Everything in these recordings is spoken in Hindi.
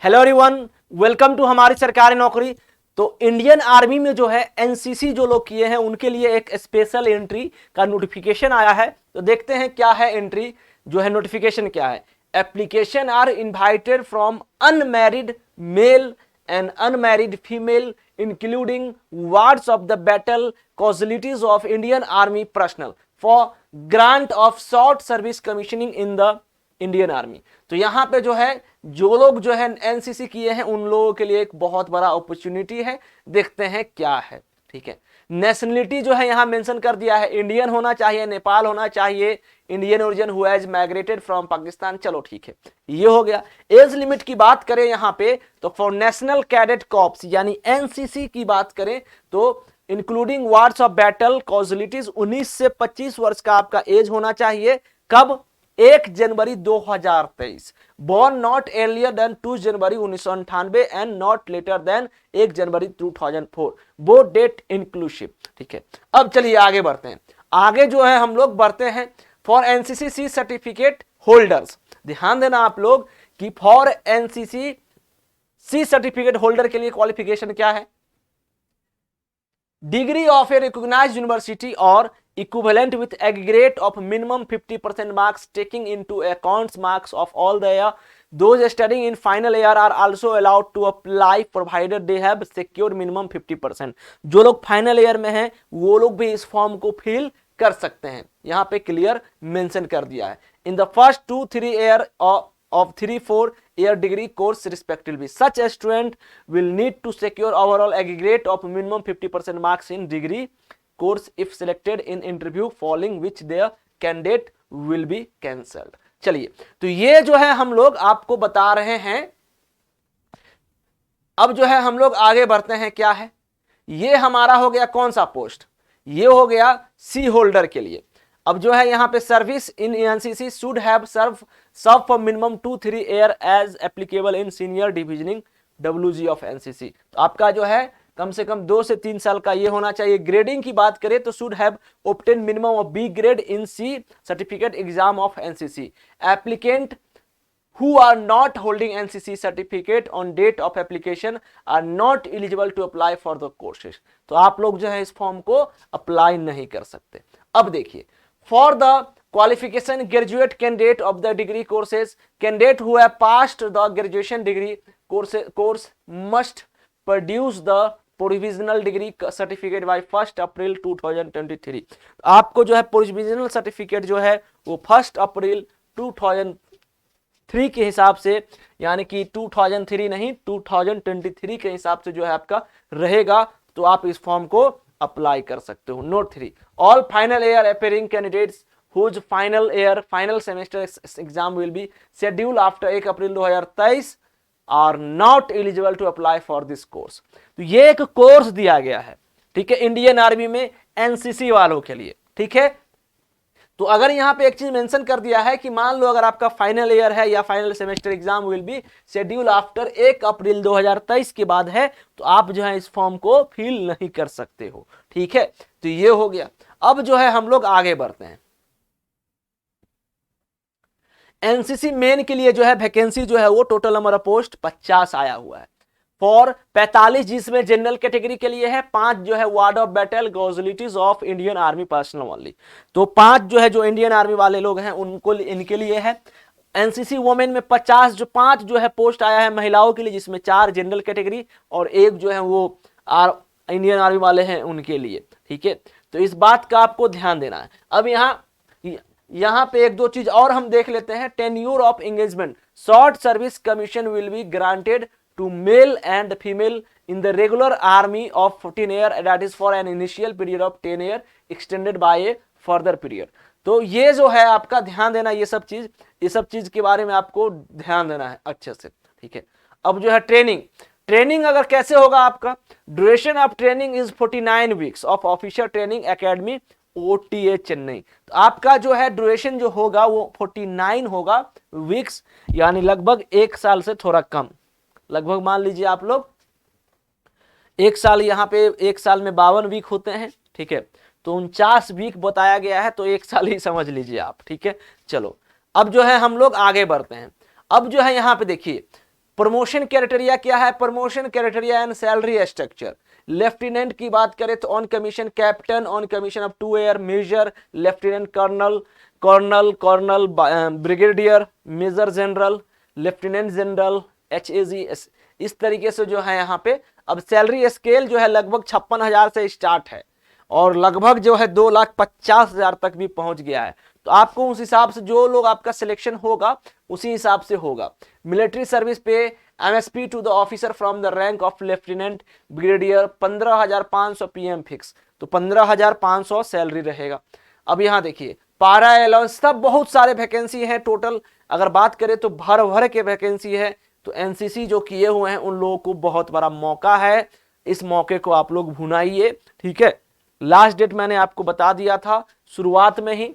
हेलो एवरीवन, वेलकम टू हमारी सरकारी नौकरी। तो इंडियन आर्मी में जो है एनसीसी जो लोग किए हैं उनके लिए एक स्पेशल एंट्री का नोटिफिकेशन आया है। तो देखते हैं क्या है एंट्री, जो है नोटिफिकेशन क्या है। Application are invited from unmarried male and unmarried female including wards of the battle casualties of Indian army personnel for grant of short service commissioning in the Indian army. तो यहां पे जो है जो लोग जो है एनसीसी किए हैं उन लोगों के लिए एक बहुत बड़ा अपॉर्चुनिटी है। देखते हैं क्या है। ठीक है, नेशनलिटी जो है यहां मेंशन कर दिया है, इंडियन होना चाहिए, नेपाल होना चाहिए, Indian origin who has migrated from Pakistan. चलो ठीक है, ये हो गया। एज लिमिट की बात करें यहां पे तो फॉर नेशनल कैडेट कॉर्प्स यानी एनसीसी की बात करें तो इंक्लूडिंग वार्ड्स ऑफ बैटल कॉजिलिटीज 19 से 25 वर्ष का आपका एज होना चाहिए। कब? 1 जनवरी 2023। Born not earlier than 2 January 1998 and not later than 1 January 2004, वो डेट इंक्लूसिव। ठीक है, अब चलिए आगे बढ़ते हैं। आगे जो है हम लोग बढ़ते हैं for NCC C certificate holders. ध्यान देना आप लोग कि for NCC C certificate holder के लिए क्वालिफिकेशन क्या है? Degree of a recognised university और equivalent with aggregate of minimum 50% marks taking into accounts marks of all the year. Those studying in final year are also allowed to apply provided they have secured minimum 50%. जो लोग फाइनल ईयर में हैं वो लोग भी इस फॉर्म को फिल कर सकते हैं। यहां पे क्लियर मेंशन कर दिया है। In the first 2-3 year of 3-4 year degree course respectively, such a student will need to secure overall aggregate of minimum 50% marks in degree course if selected in interview, following which their candidate will be cancelled। चलिए, तो ये जो है हम लोग आपको बता रहे हैं। अब जो है हम लोग आगे बढ़ते हैं। क्या है ये? हमारा हो गया कौन सा पोस्ट? ये हो गया सी होल्डर के लिए। अब जो है यहां पे service in NCC should have serve for minimum 2-3 year as applicable in senior divisioning WG of NCC. तो आपका जो है कम से कम 2 से 3 साल का ये होना चाहिए। ग्रेडिंग की बात करें तो should have obtain minimum of B grade in C certificate exam of NCC. Applicant who are not holding NCC certificate on date of application are not eligible to apply for the courses। तो आप लोग जो है इस फॉर्म को अप्लाई नहीं कर सकते। अब देखिए, for the qualification graduate candidate of the degree courses, candidate who have passed the graduation degree course must produce the provisional degree certificate bye 1 April 2023। आपको जो है प्रोविजनल सर्टिफिकेट जो है वो 1 अप्रैल 2003 के हिसाब से, यानी कि 2003 नहीं 2023 के हिसाब से जो है आपका रहेगा। तो आप इस फॉर्म को अप्लाई कर सकते हो। Note 3, all final year appearing candidates whose final semester exam will be schedule after 1 April 2023 are not eligible to apply for this course. तो ये एक कोर्स दिया गया है, ठीक है, इंडियन आर्मी में एनसीसी वालों के लिए। ठीक है, तो अगर यहां पे एक चीज मेंशन कर दिया है कि मान लो अगर आपका फाइनल ईयर है या final semester exam will be schedule after 1 April 2023 के बाद है, तो आप जो है इस फॉर्म को फिल नहीं कर सकते हो। ठीक है, तो ये हो गया। अब जो है हम लोग आगे बढ़ते हैं। एनसीसी मेन के लिए जो है वैकेंसी जो है वो टोटल नंबर ऑफ पोस्ट 50 आया हुआ है। फॉर 45 जिसमें जनरल कैटेगरी के लिए है, 5 जो है ward of battle casualties of Indian army personnel only. तो 5 जो है जो इंडियन आर्मी वाले लोग हैं उनको इनके लिए है। एनसीसी वोमेन में 50 जो 5 जो है पोस्ट आया है महिलाओं के लिए, जिसमें 4 जनरल कैटेगरी और 1 जो है वो इंडियन आर्मी वाले हैं उनके लिए। ठीक है, तो इस बात का आपको ध्यान देना है। अब यहां पे 1-2 चीज और हम देख लेते हैं। Tenure of engagement short service commission will be granted to male and female in the regular army of 14 year, that is for an initial period of 10 year extended by a further period। तो ये जो है आपका ध्यान देना, ये सब चीज के बारे में आपको ध्यान देना है अच्छे से। ठीक है, अब जो है ट्रेनिंग अगर कैसे होगा आपका? Duration of training is 49 weeks of official training academy OTA Chennai. तो आपका जो है ड्यूरेशन जो होगा वो 49 होगा वीक्स, यानी लगभग 1 साल से थोड़ा कम। लगभग मान लीजिए आप लोग 1 साल, यहां पे 1 साल में 52 वीक होते हैं। ठीक है, तो 49 वीक बताया गया है, तो 1 साल ही समझ लीजिए आप। ठीक है, चलो अब जो है हम लोग आगे बढ़ते हैं। अब जो है यहां पे देखिए प्रमोशन क्राइटेरिया क्या है? Promotion criteria and salary structure. Lieutenant की बात करें तो on commission captain, on commission up to year, major, lieutenant colonel, colonel, brigadier, major general, lieutenant general, HAG, इस तरीके से जो है यहाँ पे अब सैलरी स्केल जो है लगभग 56,000 से स्टार्ट है और लगभग जो है 2,50,000 तक भी पहुंच गया है। तो आपको उस हिसाब से जो लोग आपका सिलेक्शन होगा उसी हिसाब से होगा। Military service pay MSP to the officer from the rank of lieutenant brigadier 15,500 PM fix, तो 15,500 सैलरी रहेगा। अब यहाँ देखिए पारा अलाउंस, सब बहुत सारे वैकेंसी हैं टोटल, अगर बात करें तो भर भर के वैकेंसी है। तो NCC जो किए हुए हैं उन लोगों को बहुत बड़ा मौका है, इस मौके को आप लोग भुनाइए, ठीक है। लास्ट डेट मैंने आपको बता दिया था शुरुआत में ही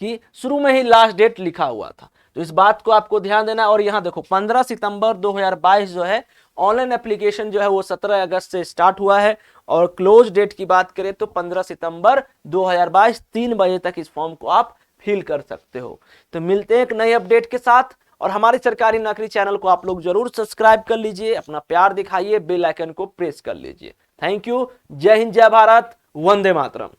कि शुरू में ही लास्ट डेट लिखा हुआ था, तो इस बात को आपको ध्यान देना। और यहाँ देखो 15 सितंबर 2022 जो है ऑनलाइन एप्लीकेशन जो है वो 17 अगस्त से स्टार्ट हुआ है और क्लोज डेट की बात करें तो 15 सितंबर 2022 3 बजे तक इस फॉर्म को आप फिल कर सकते हो। तो मिलते हैं एक नए अपडेट के साथ, और हमारे सरकारी नौकरी चैनल को आप लोग जरूर सब्सक्राइब कर लीजिए, अपना प्यार दिखाइए, बेल आइकन को प्रेस कर लीजिए। Thank you. जय हिंद, जय भारत, वंदे मातरम।